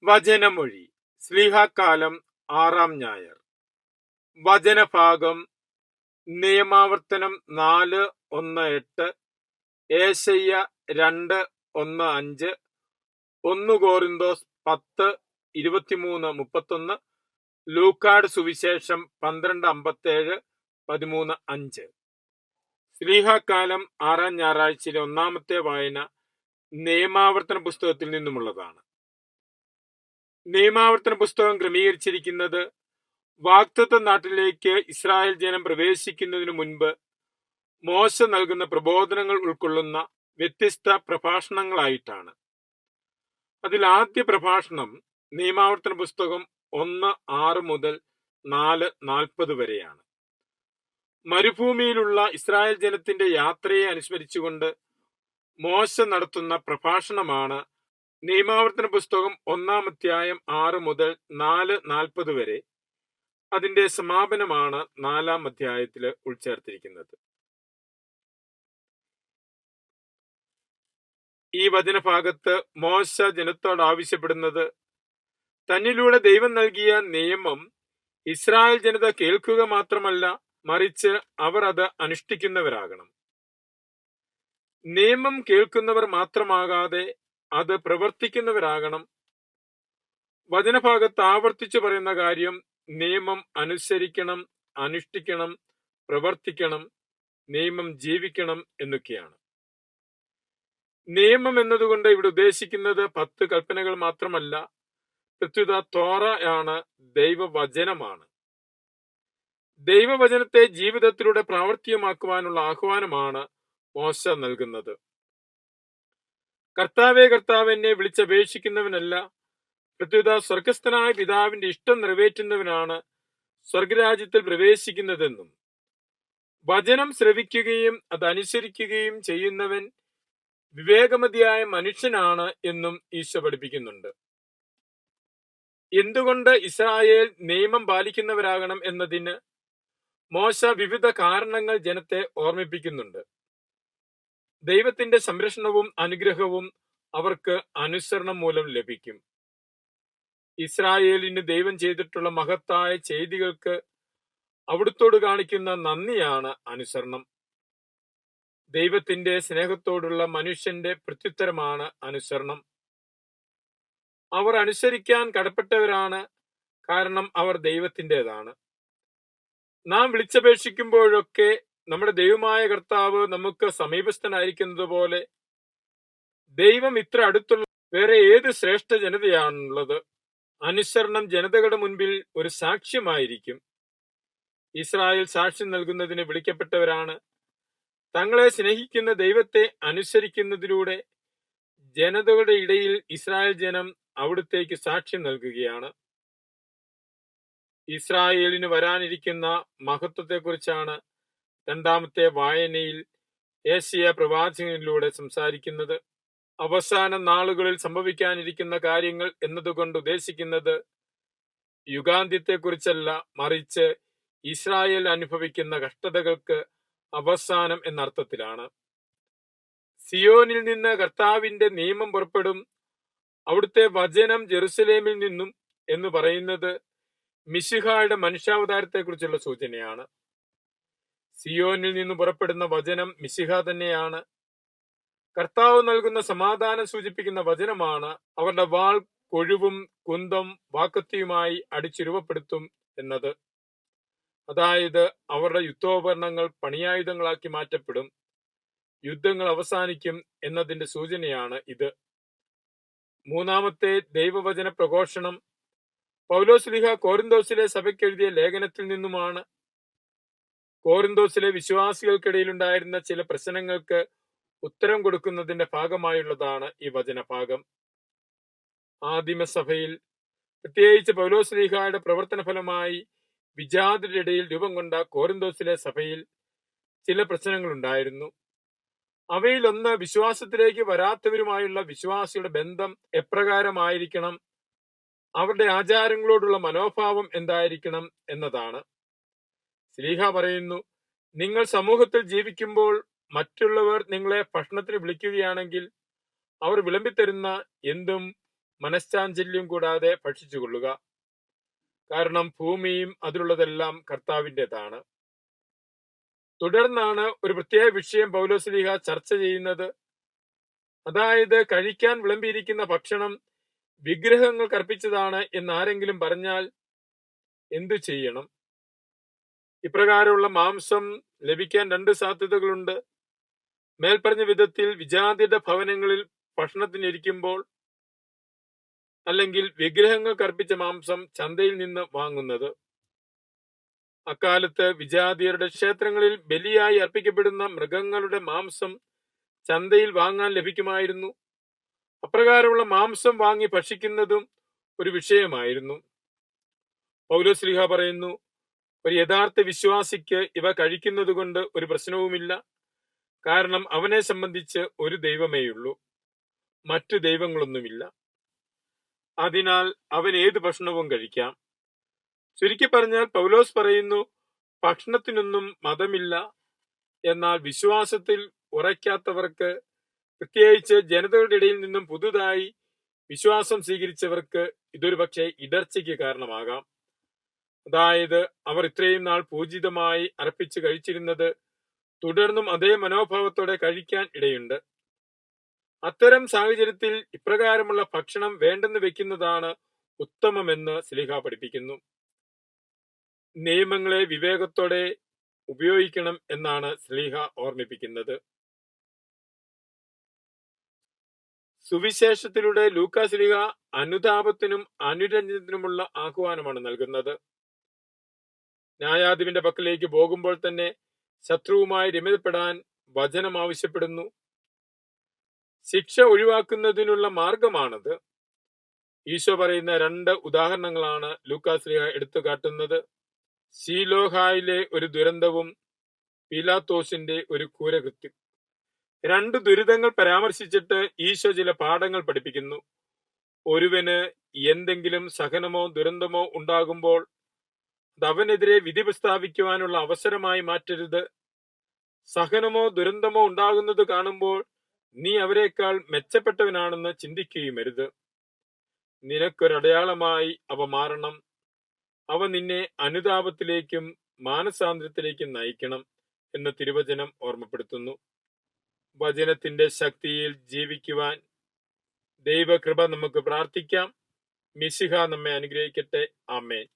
വചനമൊഴി ശ്ലീഹാക്കാലം 6-ാം ഞായർ. വചനഭാഗം നിയമാവർത്തനം 4:1-8, ഏശയ്യ 2:1-5, 1 കോരിന്തോസ് 10:23-31, ലൂക്കാട് സുവിശേഷം 12:57, 13:5. ശ്ലീഹാക്കാലം 6-ാം ഞായറാഴ്ചയിലെ ഒന്നാമത്തെ വായന നിയമാവർത്തന പുസ്തകത്തിൽ നിന്നുമുള്ളതാണ്. നിയമാവർത്തന പുസ്തകം ക്രമീകരിച്ചിരിക്കുന്നത് വാഗ്ദത്ത നാട്ടിലേക്ക് ഇസ്രായേൽ ജനം പ്രവേശിക്കുന്നതിനു മുൻപ് മോശ നൽകുന്ന പ്രബോധനങ്ങൾ ഉൾക്കൊള്ളുന്ന വ്യത്യസ്ത പ്രഭാഷണങ്ങളായിട്ടാണ്. അതിൽ ആദ്യ പ്രഭാഷണം നിയമാവർത്തന പുസ്തകം 1:6 മുതൽ 4:40 വരെയാണ്. മരുഭൂമിയിലുള്ള ഇസ്രായേൽ ജനത്തിന്റെ യാത്രയെ അനുസ്മരിച്ചുകൊണ്ട് മോശ നടത്തുന്ന പ്രഭാഷണമാണ് നിയമാവർത്തന പുസ്തകം 1-ാം അധ്യായം 6 മുതൽ 4:40 വരെ. അതിന്റെ സമാപനമാണ് 4-ാം അധ്യായത്തിൽ ഉൾച്ചേർത്തിരിക്കുന്നത്. ഈ വചനഭാഗത്ത് മോശ ജനത്തോട് ആവശ്യപ്പെടുന്നത് തന്നിലൂടെ ദൈവം നൽകിയ നിയമം ഇസ്രായേൽ ജനത കേൾക്കുക മാത്രമല്ല, മറിച്ച് അവർ അത് അനുഷ്ഠിക്കുന്നവരാകണം. നിയമം കേൾക്കുന്നവർ മാത്രമാകാതെ അത് പ്രവർത്തിക്കുന്നവരാകണം. വചനഭാഗത്ത് ആവർത്തിച്ചു പറയുന്ന കാര്യം നിയമം അനുസരിക്കണം, അനുഷ്ഠിക്കണം, പ്രവർത്തിക്കണം, നിയമം ജീവിക്കണം എന്നൊക്കെയാണ്. നിയമം എന്നതുകൊണ്ട് ഇവിടെ ഉദ്ദേശിക്കുന്നത് 10 കൽപ്പനകൾ മാത്രമല്ല, പ്രത്യുത തോറയാണ്, ദൈവവചനമാണ്. ദൈവവചനത്തെ ജീവിതത്തിലൂടെ പ്രാവർത്തികമാക്കുവാനുള്ള ആഹ്വാനമാണ് മോശ നൽകുന്നത്. കർത്താവേ കർത്താവ് എന്നെ വിളിച്ചപേക്ഷിക്കുന്നവനല്ല, പ്രത്യുത സ്വർഗസ്ഥനായ പിതാവിന്റെ ഇഷ്ടം നിറവേറ്റുന്നവനാണ് സ്വർഗരാജ്യത്തിൽ പ്രവേശിക്കുന്നതെന്നും വചനം ശ്രവിക്കുകയും അതനുസരിക്കുകയും ചെയ്യുന്നവൻ വിവേകമതിയായ മനുഷ്യനാണ് എന്നും ഈശോ പഠിപ്പിക്കുന്നുണ്ട്. എന്തുകൊണ്ട് ഇസ്രായേൽ നിയമം പാലിക്കുന്നവരാകണം എന്നതിന് മോശ വിവിധ കാരണങ്ങൾ ജനത്തെ ഓർമ്മിപ്പിക്കുന്നുണ്ട്. ദൈവത്തിന്റെ സംരക്ഷണവും അനുഗ്രഹവും അവർക്ക് അനുസരണം മൂലം ലഭിക്കും. ഇസ്രായേലിന് ദൈവം ചെയ്തിട്ടുള്ള മഹത്തായ ചെയ്തികൾക്ക് അവിടുത്തോട് കാണിക്കുന്ന നന്ദിയാണ് അനുസരണം. ദൈവത്തിന്റെ സ്നേഹത്തോടുള്ള മനുഷ്യന്റെ പ്രത്യുത്തരമാണ് അനുസരണം. അവർ അനുസരിക്കാൻ കടപ്പെട്ടവരാണ്, കാരണം അവർ ദൈവത്തിൻ്റെതാണ്. നാം വിളിച്ചപേക്ഷിക്കുമ്പോഴൊക്കെ നമ്മുടെ ദൈവമായ കർത്താവ് നമുക്ക് സമീപസ്ഥനായിരിക്കുന്നത് പോലെ ദൈവം ഇത്ര അടുത്തുള്ള വേറെ ഏത് ശ്രേഷ്ഠ ജനതയാണുള്ളത്? അനുസരണം ജനതകളുടെ മുൻപിൽ ഒരു സാക്ഷ്യമായിരിക്കും. ഇസ്രായേൽ സാക്ഷ്യം നൽകുന്നതിന് വിളിക്കപ്പെട്ടവരാണ്. തങ്ങളെ സ്നേഹിക്കുന്ന ദൈവത്തെ അനുസരിക്കുന്നതിലൂടെ ജനതകളുടെ ഇടയിൽ ഇസ്രായേൽ ജനം അവിടുത്തേക്ക് സാക്ഷ്യം നൽകുകയാണ്. ഇസ്രായേലിന് വരാനിരിക്കുന്ന മഹത്വത്തെക്കുറിച്ചാണ് 2-ാമത്തെ വായനയിൽ ഏശയ്യാ പ്രവാചകനിലൂടെ സംസാരിക്കുന്നത്. അവസാന നാളുകളിൽ സംഭവിക്കാനിരിക്കുന്ന കാര്യങ്ങൾ എന്നതുകൊണ്ട് ഉദ്ദേശിക്കുന്നത് യുഗാന്ത്യത്തെക്കുറിച്ചല്ല, മറിച്ച് ഇസ്രായേൽ അനുഭവിക്കുന്ന കഷ്ടതകൾക്ക് അവസാനം എന്നർത്ഥത്തിലാണ്. സിയോനിൽ നിന്ന് കർത്താവിന്റെ നിയമം പുറപ്പെടും, അവിടുത്തെ വചനം ജെറുസലേമിൽ നിന്നും എന്ന് പറയുന്നത് മിശിഹായുടെ മനുഷ്യാവതാരത്തെക്കുറിച്ചുള്ള സൂചനയാണ്. സിയോനിൽ നിന്ന് പുറപ്പെടുന്ന വചനം മിശിഹ തന്നെയാണ്. കർത്താവ് നൽകുന്ന സമാധാനം സൂചിപ്പിക്കുന്ന വചനമാണ് അവരുടെ വാൾ കൊഴുവും കുന്തം വാക്കത്തിയുമായി അടിച്ചുരുവപ്പെടുത്തും എന്നത്. അതായത് അവരുടെ യുദ്ധോപകരണങ്ങൾ പണിയായുധങ്ങളാക്കി മാറ്റപ്പെടും, യുദ്ധങ്ങൾ അവസാനിക്കും എന്നതിന്റെ സൂചനയാണ് ഇത്. 3-ാമത്തെ ദൈവവചന പ്രഘോഷണം പൗലോസ്ലീഹ കോരിന്തോസിലെ സഭയ്ക്ക് എഴുതിയ ലേഖനത്തിൽ നിന്നുമാണ്. കോരിന്തോസിലെ വിശ്വാസികൾക്കിടയിലുണ്ടായിരുന്ന ചില പ്രശ്നങ്ങൾക്ക് ഉത്തരം കൊടുക്കുന്നതിന്റെ ഭാഗമായുള്ളതാണ് ഈ വചനഭാഗം. ആദിമസഭയിൽ, പ്രത്യേകിച്ച് പൗലോസ്ലീഹയുടെ പ്രവർത്തന ഫലമായി വിജാതിരുടെ ഇടയിൽ രൂപം കൊണ്ട കോരിന്തോസിലെ സഭയിൽ ചില പ്രശ്നങ്ങളുണ്ടായിരുന്നു. അവയിലൊന്ന് വിശ്വാസത്തിലേക്ക് വരാത്തവരുമായുള്ള വിശ്വാസിയുടെ ബന്ധം എപ്രകാരമായിരിക്കണം, അവരുടെ ആചാരങ്ങളോടുള്ള മനോഭാവം എന്തായിരിക്കണം എന്നതാണ്. ശ്ലീഹ പറയുന്നു, നിങ്ങൾ സമൂഹത്തിൽ ജീവിക്കുമ്പോൾ മറ്റുള്ളവർ നിങ്ങളെ ഭക്ഷണത്തിന് വിളിക്കുകയാണെങ്കിൽ അവർ വിളമ്പിത്തരുന്ന എന്തും മനഃശാഞ്ചല്യം കൂടാതെ ഭക്ഷിച്ചുകൊള്ളുക. കാരണം ഭൂമിയും അതിലുള്ളതെല്ലാം കർത്താവിൻ്റെതാണ്. തുടർന്നാണ് ഒരു പ്രത്യേക വിഷയം പൗലോസ്ലീഹ ചർച്ച ചെയ്യുന്നത്. അതായത് കഴിക്കാൻ വിളമ്പിയിരിക്കുന്ന ഭക്ഷണം വിഗ്രഹങ്ങൾക്ക് അർപ്പിച്ചതാണ് എന്നാരെങ്കിലും പറഞ്ഞാൽ എന്തു ചെയ്യണം? ഇപ്രകാരമുള്ള മാംസം ലഭിക്കാൻ രണ്ട് സാധ്യതകളുണ്ട്. മേൽപ്പറഞ്ഞ വിധത്തിൽ വിജാതിയുടെ ഭവനങ്ങളിൽ ഭക്ഷണത്തിനിരിക്കുമ്പോൾ, അല്ലെങ്കിൽ വിഗ്രഹങ്ങൾക്ക് അർപ്പിച്ച മാംസം ചന്തയിൽ നിന്ന് വാങ്ങുന്നത്. അക്കാലത്ത് വിജാതിയരുടെ ക്ഷേത്രങ്ങളിൽ ബലിയായി അർപ്പിക്കപ്പെടുന്ന മൃഗങ്ങളുടെ മാംസം ചന്തയിൽ വാങ്ങാൻ ലഭിക്കുമായിരുന്നു. അപ്രകാരമുള്ള മാംസം വാങ്ങി ഭക്ഷിക്കുന്നതും ഒരു വിഷയമായിരുന്നു. പൗലോസ്ലീഹ പറയുന്നു, ഒരു യഥാർത്ഥ വിശ്വാസിക്ക് ഇവ കഴിക്കുന്നത് കൊണ്ട് ഒരു പ്രശ്നവുമില്ല. കാരണം അവനെ സംബന്ധിച്ച് ഒരു ദൈവമേയുള്ളൂ, മറ്റു ദൈവങ്ങളൊന്നുമില്ല. അതിനാൽ അവൻ ഏത് ഭക്ഷണവും കഴിക്കാം. ചുരുക്കി പറഞ്ഞാൽ പൗലോസ് പറയുന്നു, ഭക്ഷണത്തിനൊന്നും മതമില്ല. എന്നാൽ വിശ്വാസത്തിൽ ഉറയ്ക്കാത്തവർക്ക്, പ്രത്യേകിച്ച് ജനതകളുടെ ഇടയിൽ നിന്നും പുതുതായി വിശ്വാസം സ്വീകരിച്ചവർക്ക് ഇതൊരു പക്ഷേ ഇടർച്ചയ്ക്ക് കാരണമാകാം. അതായത് അവർ ഇത്രയും നാൾ പൂജിതമായി അർപ്പിച്ച് കഴിച്ചിരുന്നത് തുടർന്നും അതേ മനോഭാവത്തോടെ കഴിക്കാൻ ഇടയുണ്ട്. അത്തരം സാഹചര്യത്തിൽ ഇപ്രകാരമുള്ള ഭക്ഷണം വേണ്ടെന്ന് വെക്കുന്നതാണ് ഉത്തമമെന്ന് ശ്ലീഹ പഠിപ്പിക്കുന്നു. നിയമങ്ങളെ വിവേകത്തോടെ ഉപയോഗിക്കണം എന്നാണ് ശ്ലീഹ ഓർമ്മിപ്പിക്കുന്നത്. സുവിശേഷത്തിലൂടെ ലൂക്കാ ശ്ലീഹ അനുതാപത്തിനും അനുരഞ്ജനത്തിനുമുള്ള ആഹ്വാനമാണ് നൽകുന്നത്. ന്യായാധിപന്റെ പക്കലേക്ക് പോകുമ്പോൾ തന്നെ ശത്രുവുമായി രമ്യതപ്പെടാൻ വചനം ആവശ്യപ്പെടുന്നു. ശിക്ഷ ഒഴിവാക്കുന്നതിനുള്ള മാർഗമാണത്. ഈശോ പറയുന്ന രണ്ട് ഉദാഹരണങ്ങളാണ് ലൂക്കാ ശ്ലീഹ എടുത്തു കാട്ടുന്നത്. ശീലോഹായിലെ ഒരു ദുരന്തവും പീലാത്തോസിന്റെ ഒരു ക്രൂരകൃത്യം. രണ്ട് ദുരിതങ്ങൾ പരാമർശിച്ചിട്ട് ഈശോ ചില പാഠങ്ങൾ പഠിപ്പിക്കുന്നു. ഒരുവന് എന്തെങ്കിലും സഹനമോ ദുരന്തമോ ഉണ്ടാകുമ്പോൾ അത് അവനെതിരെ വിധി പ്രസ്താവിക്കുവാനുള്ള അവസരമായി മാറ്റരുത്. സഹനമോ ദുരന്തമോ ഉണ്ടാകുന്നത് കാണുമ്പോൾ നീ അവരെക്കാൾ മെച്ചപ്പെട്ടവനാണെന്ന് ചിന്തിക്കുകയും അരുത്. നിനക്കൊരടയാളമായി അവ മാറണം. അവ നിന്നെ അനുതാപത്തിലേക്കും മാനസാന്തരത്തിലേക്കും നയിക്കണം എന്ന് തിരുവചനം ഓർമ്മപ്പെടുത്തുന്നു. വചനത്തിന്റെ ശക്തിയിൽ ജീവിക്കുവാൻ ദൈവകൃപ നമുക്ക് പ്രാർത്ഥിക്കാം. മിശിഹ നമ്മെ അനുഗ്രഹിക്കട്ടെ. ആമേൻ.